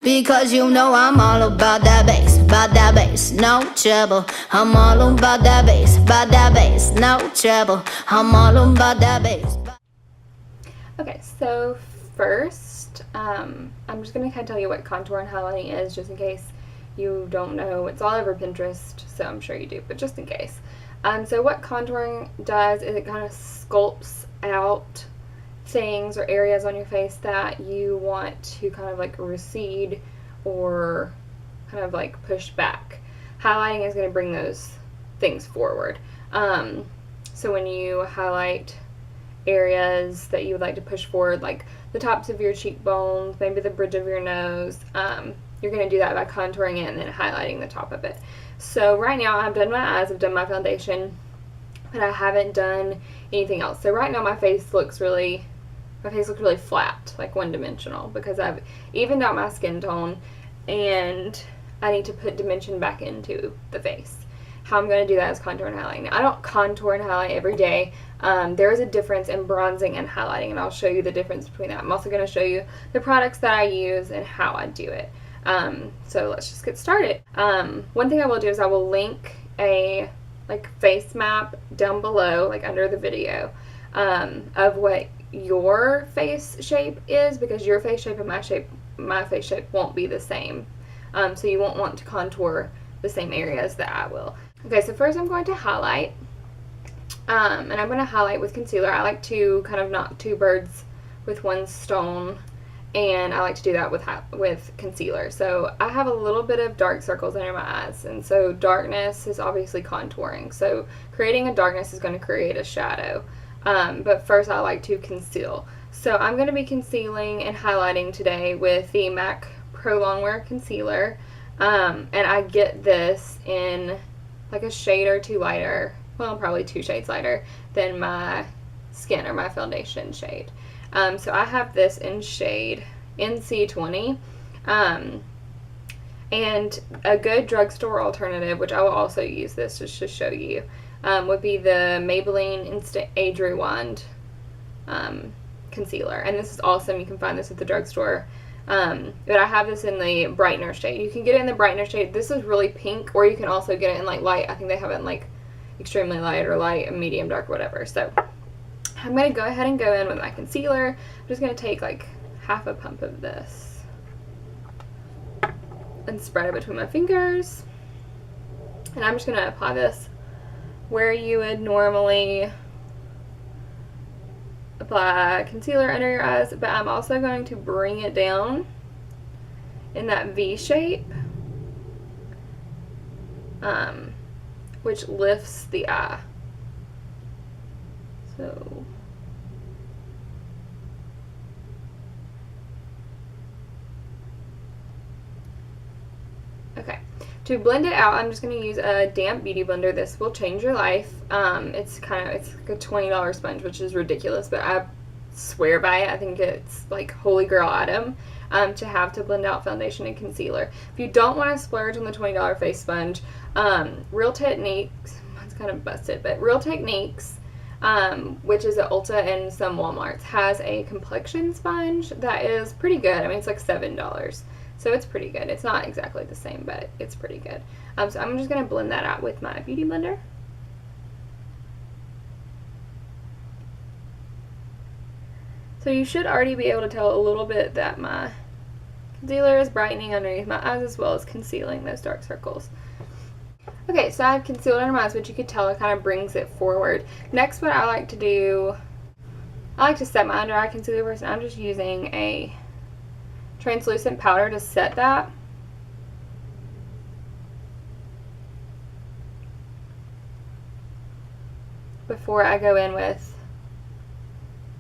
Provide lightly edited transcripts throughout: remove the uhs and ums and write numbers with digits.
Because you know I'm all about that bass, no trouble. I'm all about that bass, no trouble. I'm all about that bass. Okay, so first, I'm just going to kind of tell you what contour and highlighting is, just in case you don't know. It's all over Pinterest, so I'm sure you do, but just in case. So what contouring does is it kind of sculpts out things or areas on your face that you want to kind of like recede or kind of like push back. Highlighting is going to bring those things forward. So when you highlight areas that you would like to push forward, like the tops of your cheekbones, maybe the bridge of your nose, you're going to do that by contouring it and then highlighting the top of it. So right now I've done my eyes, I've done my foundation, but I haven't done anything else. So right now my face looks really flat, like one-dimensional, because I've evened out my skin tone and I need to put dimension back into the face. How I'm going to do that is contour and highlighting. Now, I don't contour and highlight every day. There is a difference in bronzing and highlighting, and I'll show you the difference between that. I'm also going to show you the products that I use and how I do it. So let's just get started. One thing I will do is I will link a face map down below, like under the video, of what your face shape is, because your face shape and my face shape won't be the same. So you won't want to contour the same areas that I will. Okay, so first I'm going to highlight, and I'm going to highlight with concealer. I like to kind of knock two birds with one stone, and I like to do that with concealer. So I have a little bit of dark circles under my eyes, and so darkness is obviously contouring. So creating a darkness is going to create a shadow. But first I like to conceal. So I'm going to be concealing and highlighting today with the MAC Pro Longwear Concealer. And I get this in like a shade or two lighter, well, probably 2 shades lighter than my skin or my foundation shade. So I have this in shade NC20. And a good drugstore alternative, which I will also use this just to show you, would be the Maybelline Instant Age Rewind concealer. And this is awesome. You can find this at the drugstore. But I have this in the brightener shade. You can get it in the brightener shade. This is really pink, or you can also get it in like light. I think they have it in like extremely light or light and medium dark, whatever. So I'm going to go ahead and go in with my concealer. I'm just going to take like half a pump of this and spread it between my fingers. And I'm just going to apply this where you would normally apply concealer under your eyes, but I'm also going to bring it down in that V shape, which lifts the eye. So okay. To blend it out, I'm just going to use a damp beauty blender. This will change your life. It's like a $20 sponge, which is ridiculous, but I swear by it. I think it's like holy grail item to have to blend out foundation and concealer. If you don't want to splurge on the $20 face sponge, Real Techniques, it's kind of busted, but Real Techniques, which is at Ulta and some Walmarts, has a complexion sponge that is pretty good. I mean, it's like $7. So it's pretty good. It's not exactly the same, but it's pretty good. So I'm just going to blend that out with my beauty blender. So you should already be able to tell a little bit that my concealer is brightening underneath my eyes as well as concealing those dark circles. Okay, so I have concealer under my eyes, but you could tell it kind of brings it forward. Next, what I like to do, I like to set my under eye concealer first, and I'm just using a translucent powder to set that. Before I go in with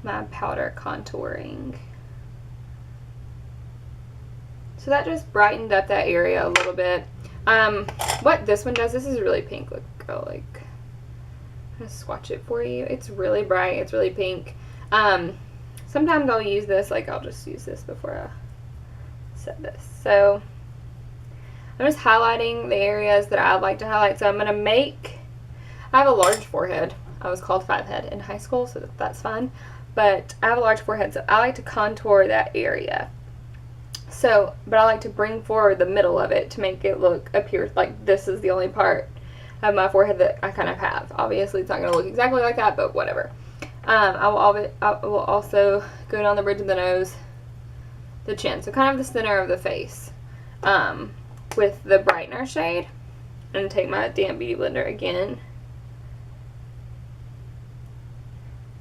my powder contouring. So that just brightened up that area a little bit. What this one does, this is really pink. Look, I'll like kind of swatch it for you. It's really bright, it's really pink. Sometimes I'll use this, like I'll just use this before I set this. So I'm just highlighting the areas that I'd like to highlight. So I'm going to I have a large forehead. I was called 5-head in high school, so that's fine. But I have a large forehead, so I like to contour that area. So, but I like to bring forward the middle of it to make it appear like this is the only part of my forehead that I kind of have. Obviously, it's not going to look exactly like that, but whatever. I will also go down the bridge of the nose, the chin, so kind of the center of the face, with the brightener shade, and take my damp beauty blender again,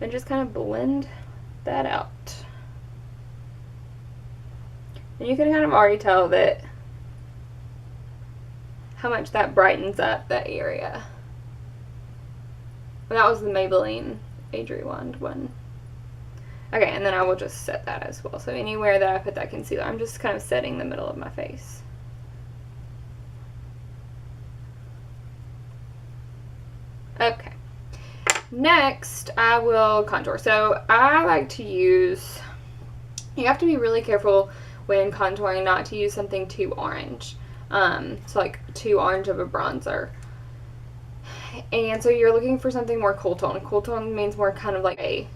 and just kind of blend that out. And you can kind of already tell that how much that brightens up that area. And that was the Maybelline Age Rewind one. Okay, and then I will just set that as well. So anywhere that I put that concealer, I'm just kind of setting the middle of my face. Okay. Next, I will contour. So I like to use, you have to be really careful when contouring not to use something too orange. So like too orange of a bronzer. And so you're looking for something more cool tone. Cool tone means more kind of like a,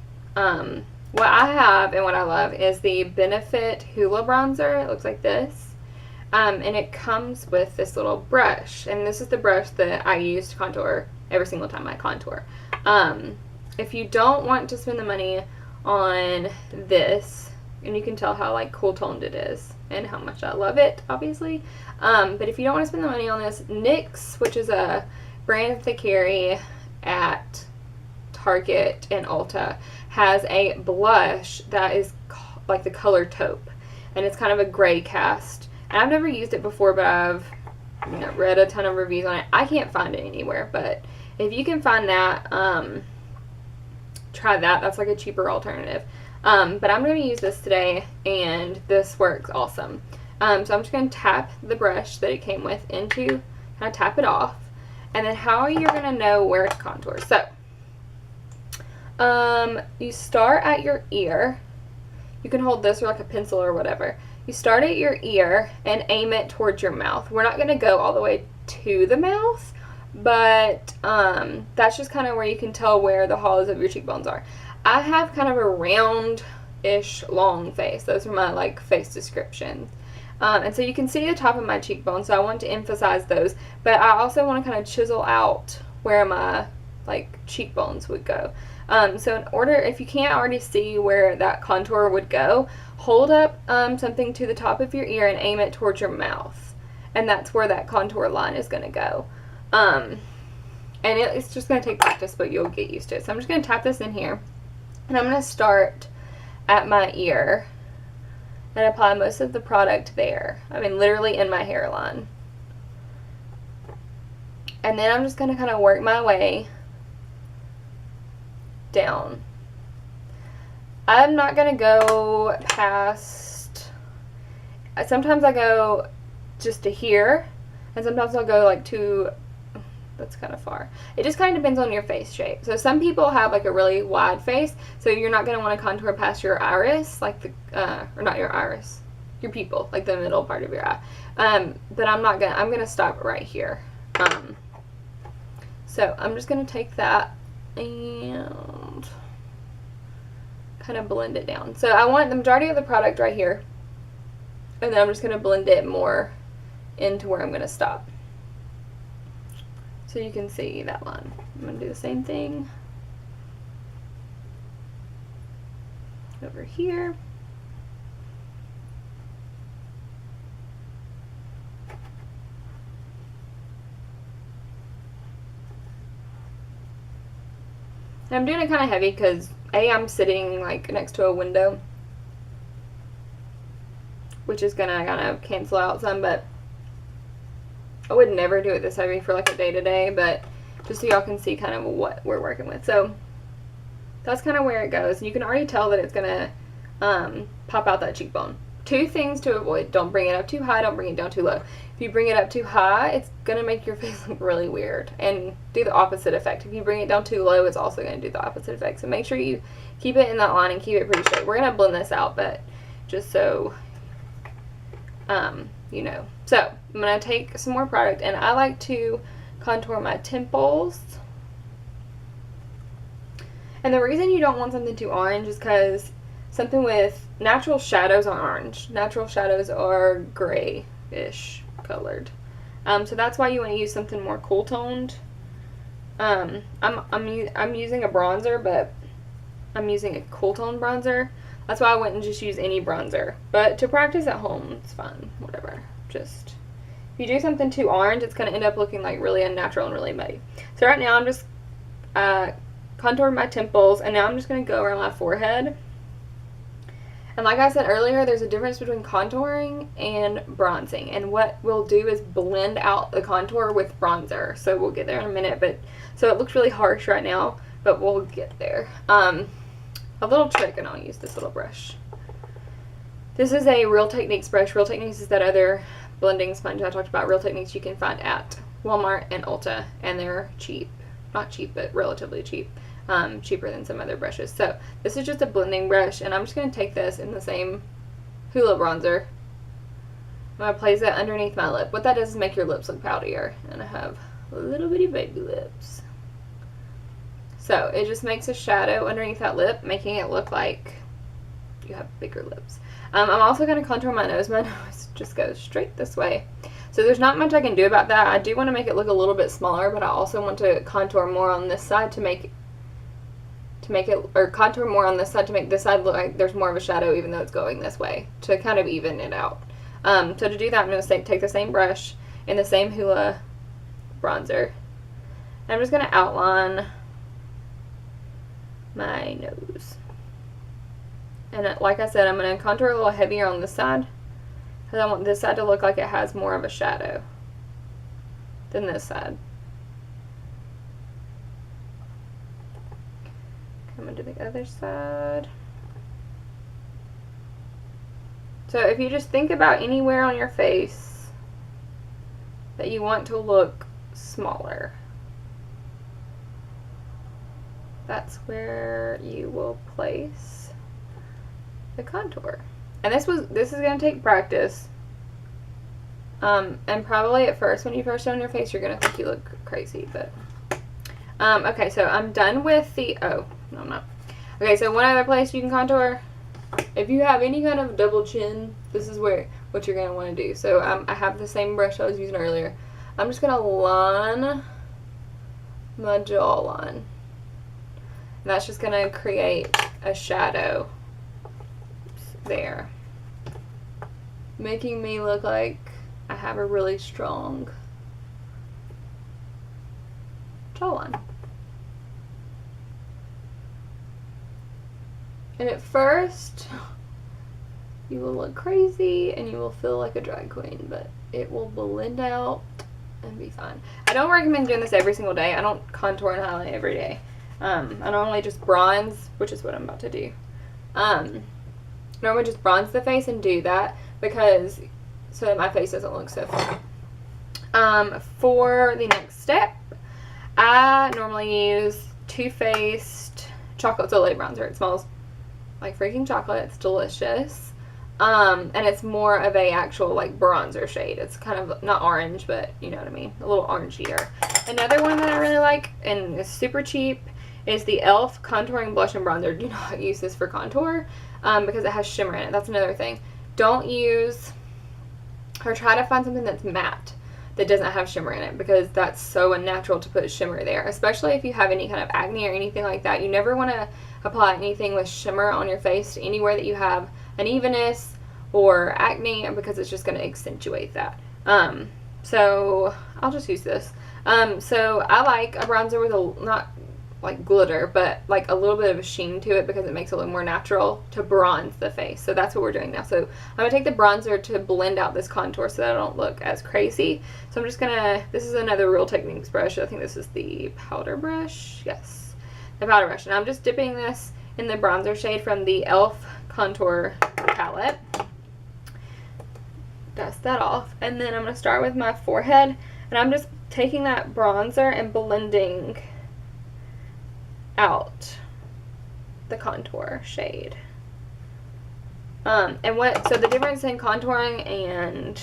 what I have and what I love is the Benefit Hoola bronzer. It looks like this. And it comes with this little brush. And this is the brush that I use to contour every single time I contour. If you don't want to spend the money on this, and you can tell how like cool toned it is and how much I love it, obviously. But if you don't want to spend the money on this, NYX, which is a brand that they carry at Target and Ulta, has a blush that is like the color taupe, and it's kind of a gray cast. And I've never used it before, but I've read a ton of reviews on it. I can't find it anywhere, but if you can find that, try that. That's like a cheaper alternative. But I'm going to use this today, and this works awesome. So I'm just going to tap the brush that it came with into, kind of tap it off. And then how are you going to know where to contour? So, you start at your ear. You can hold this or like a pencil or whatever. You start at your ear and aim it towards your mouth. We're not going to go all the way to the mouth, but that's just kind of where you can tell where the hollows of your cheekbones are. I have kind of a round-ish long face. Those are my like face descriptions. And so you can see the top of my cheekbone, so I want to emphasize those. But I also want to kind of chisel out where my like cheekbones would go. So in order, if you can't already see where that contour would go, hold up something to the top of your ear and aim it towards your mouth. And that's where that contour line is going to go. And it's just going to take practice, but you'll get used to it. So I'm just going to tap this in here. And I'm going to start at my ear and apply most of the product there. I mean, literally in my hairline. And then I'm just going to kind of work my way down. I'm not going to go past, sometimes I go just to here, and sometimes I'll go like to, that's kind of far. It just kind of depends on your face shape. So some people have like a really wide face, so you're not going to want to contour past your iris, like the, or not your iris, your pupil, like the middle part of your eye. But I'm going to stop right here. So I'm just going to take that and kind of blend it down. So I want the majority of the product right here, and then I'm just going to blend it more into where I'm going to stop. So you can see that line. I'm going to do the same thing over here. And I'm doing it kind of heavy because A, I'm sitting like next to a window, which is going to kind of cancel out some, but I would never do it this heavy for like a day-to-day, but just so y'all can see kind of what we're working with. So that's kind of where it goes. And you can already tell that it's going to pop out that cheekbone. Two things to avoid. Don't bring it up too high. Don't bring it down too low. If you bring it up too high, it's going to make your face look really weird and do the opposite effect. If you bring it down too low, it's also going to do the opposite effect. So make sure you keep it in that line and keep it pretty straight. We're going to blend this out, but just so you know. So I'm going to take some more product, and I like to contour my temples. And the reason you don't want something too orange is because something with natural shadows are orange. Natural shadows are grayish colored. So that's why you want to use something more cool toned. I'm using a bronzer, but I'm using a cool tone bronzer. That's why I wouldn't just use any bronzer. But to practice at home, it's fun. Whatever. Just, if you do something too orange, it's going to end up looking like really unnatural and really muddy. So right now I'm just contouring my temples, and now I'm just going to go around my forehead. And like I said earlier, there's a difference between contouring and bronzing. And what we'll do is blend out the contour with bronzer. So we'll get there in a minute. But so it looks really harsh right now, but we'll get there. A little trick, and I'll use this little brush. This is a Real Techniques brush. Real Techniques is that other blending sponge I talked about. Real Techniques you can find at Walmart and Ulta, and they're cheap. Not cheap, but relatively cheap. Cheaper than some other brushes. So this is just a blending brush, and I'm just going to take this in the same Hoola bronzer. I'm going to place that underneath my lip. What that does is make your lips look powdier, and I have little bitty baby lips. So it just makes a shadow underneath that lip, making it look like you have bigger lips. I'm also going to contour my nose. My nose just goes straight this way. So there's not much I can do about that. I do want to make it look a little bit smaller, but I also want to contour more on this side to make it, or contour more on this side to make this side look like there's more of a shadow even though it's going this way, to kind of even it out. So to do that, I'm going to take the same brush and the same Hoola bronzer. And I'm just going to outline my nose. And like I said, I'm going to contour a little heavier on this side, because I want this side to look like it has more of a shadow than this side. Coming to the other side. So if you just think about anywhere on your face that you want to look smaller, that's where you will place the contour. And this is going to take practice. And probably at first, when you first show on your face, you're going to think you look crazy, but okay, so I'm done with the, oh, no I'm not. Okay, so one other place you can contour, if you have any kind of double chin, this is what you're going to want to do. So I have the same brush I was using earlier. I'm just going to line my jawline. And that's just going to create a shadow there, making me look like I have a really strong jawline. And at first, you will look crazy and you will feel like a drag queen, but it will blend out and be fine. I don't recommend doing this every single day. I don't contour and highlight every day. I normally just bronze, which is what I'm about to do. Normally just bronze the face and do that, because so that my face doesn't look so funny. For the next step, I normally use Too Faced Chocolate Soleil Bronzer. It smells like freaking chocolate. It's delicious. And it's more of a actual like bronzer shade. It's kind of not orange, but you know what I mean, a little orangier. Another one that I really like and is super cheap is the e.l.f. Contouring Blush and Bronzer. Do not use this for contour because it has shimmer in it. That's another thing. Don't use, or try to find something that's matte that doesn't have shimmer in it, because that's so unnatural to put shimmer there, especially if you have any kind of acne or anything like that. You never want to apply anything with shimmer on your face anywhere that you have unevenness or acne, because it's just going to accentuate that. So I'll just use this. So I like a bronzer with a, not like glitter, but like a little bit of a sheen to it, because it makes it look more natural to bronze the face. So that's what we're doing now. So I'm going to take the bronzer to blend out this contour so that I don't look as crazy. So I'm just going to, this is another Real Techniques brush. I think this is the powder brush. Yes, the powder brush. And I'm just dipping this in the bronzer shade from the e.l.f. Contour palette. Dust that off. And then I'm going to start with my forehead. And I'm just taking that bronzer and blending out the contour shade. So the difference in contouring and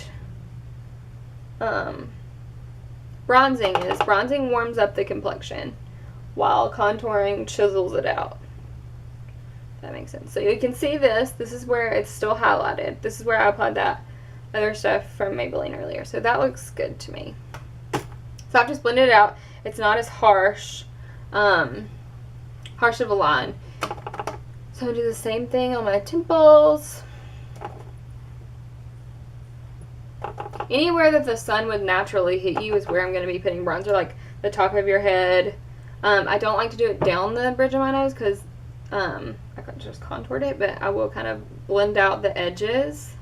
bronzing is bronzing warms up the complexion while contouring chisels it out. That makes sense. So you can see this. This is where it's still highlighted. This is where I applied that other stuff from Maybelline earlier. So that looks good to me. So I've just blended it out. It's not as harsh of a line. So I do the same thing on my temples. Anywhere that the sun would naturally hit you is where I'm going to be putting bronzer, like the top of your head. I don't like to do it down the bridge of my nose because I just contoured it, but I will kind of blend out the edges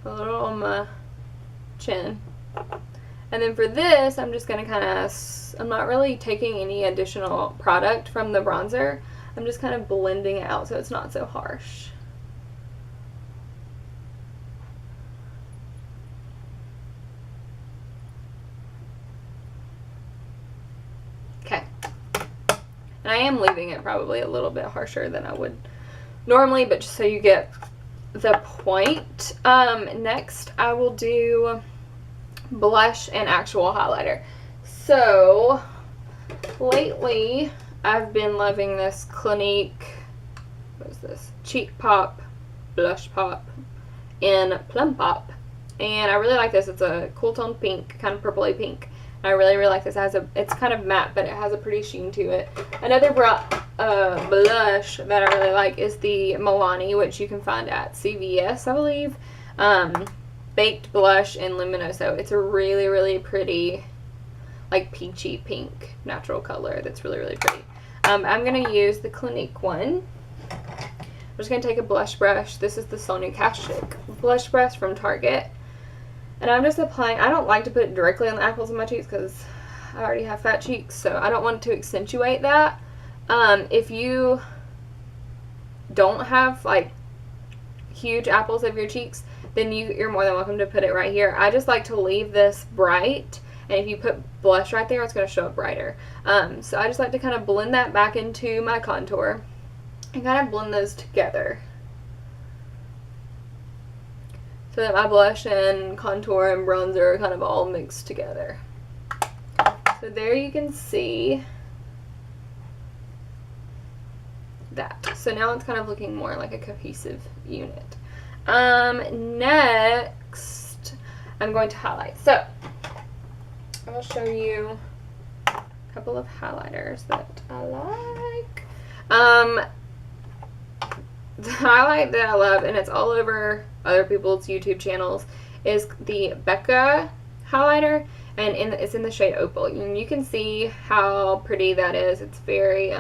a little on my chin. And then for this, I'm just going to kind of, I'm not really taking any additional product from the bronzer. I'm just kind of blending it out so it's not so harsh. Okay. And I am leaving it probably a little bit harsher than I would normally, but just so you get the point. Next, I will do blush and actual highlighter. So, lately, I've been loving this Clinique, what is this? Cheek Pop Blush Pop in Plum Pop. And I really like this. It's a cool tone pink, kind of purpley pink. I really, really like this. It's kind of matte, but it has a pretty sheen to it. Another blush that I really like is the Milani, which you can find at CVS, I believe. Baked blush in Luminoso. It's a really, really pretty, like peachy pink natural color that's really, really pretty. I'm going to use the Clinique one. I'm just going to take a blush brush. This is the Sonia Kashuk blush brush from Target. And I'm just applying, I don't like to put it directly on the apples of my cheeks because I already have fat cheeks, so I don't want to accentuate that. If you don't have like huge apples of your cheeks, then you're more than welcome to put it right here. I just like to leave this bright, and if you put blush right there, it's going to show up brighter. So I just like to kind of blend that back into my contour and kind of blend those together, so that my blush and contour and bronzer are kind of all mixed together. So there you can see that. So now it's kind of looking more like a cohesive unit. Next, I'm going to highlight. So I will show you a couple of highlighters that I like. The highlight that I love, and it's all over other people's YouTube channels, is the Becca highlighter, and it's in the shade Opal. And you can see how pretty that is. It's very,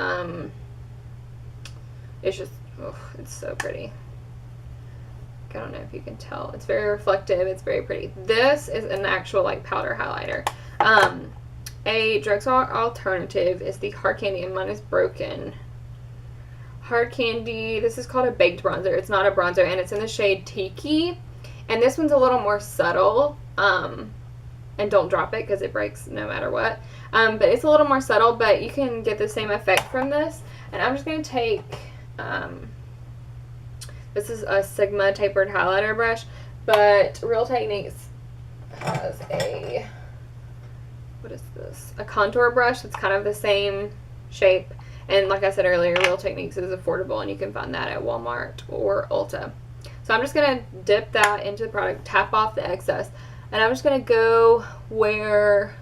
it's just, oh, it's so pretty. I don't know if you can tell. It's very reflective. It's very pretty. This is an actual like powder highlighter. A drugstore alternative is the Hard Candy, and mine is broken. Hard Candy, this is called a baked bronzer. It's not a bronzer, and it's in the shade Tiki. And this one's a little more subtle. And don't drop it because it breaks no matter what. But it's a little more subtle, but you can get the same effect from this. And I'm just going to take, this is a Sigma tapered highlighter brush, but Real Techniques has a, what is this? A contour brush that's kind of the same shape. And like I said earlier, Real Techniques is affordable, and you can find that at Walmart or Ulta. So I'm just going to dip that into the product, tap off the excess, and I'm just going to go where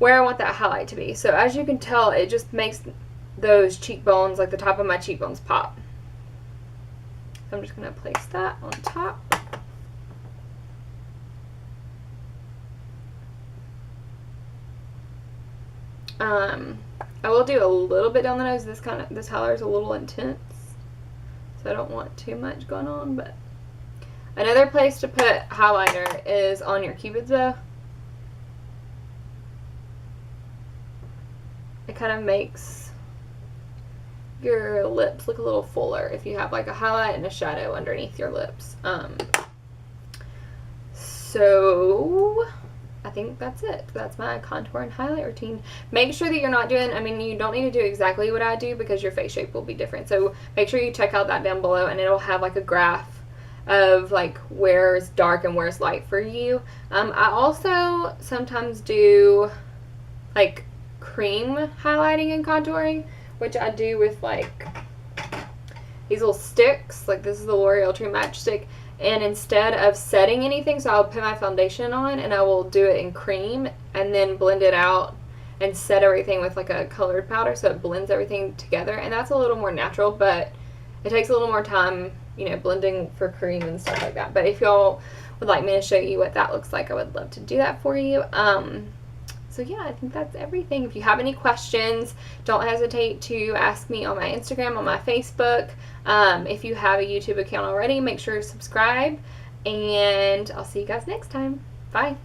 I want that highlight to be. So as you can tell, it just makes those cheekbones, like the top of my cheekbones, pop. So I'm just going to place that on top. I will do a little bit down the nose. This highlighter is a little intense, so I don't want too much going on. But another place to put highlighter is on your cupid's bow. It kind of makes your lips look a little fuller if you have like a highlight and a shadow underneath your lips. So I think that's it. That's my contour and highlight routine. Make sure that you're not doing, I mean, you don't need to do exactly what I do because your face shape will be different. So make sure you check out that down below, and it'll have like a graph of like where's dark and where's light for you. I also sometimes do like cream highlighting and contouring, which I do with like these little sticks. Like this is the L'Oreal True Match Stick. And instead of setting anything, so I'll put my foundation on and I will do it in cream and then blend it out and set everything with like a colored powder so it blends everything together. And that's a little more natural, but it takes a little more time, you know, blending for cream and stuff like that. But if y'all would like me to show you what that looks like, I would love to do that for you. So yeah, I think that's everything. If you have any questions, don't hesitate to ask me on my Instagram, on my Facebook. If you have a YouTube account already, make sure to subscribe. And I'll see you guys next time. Bye.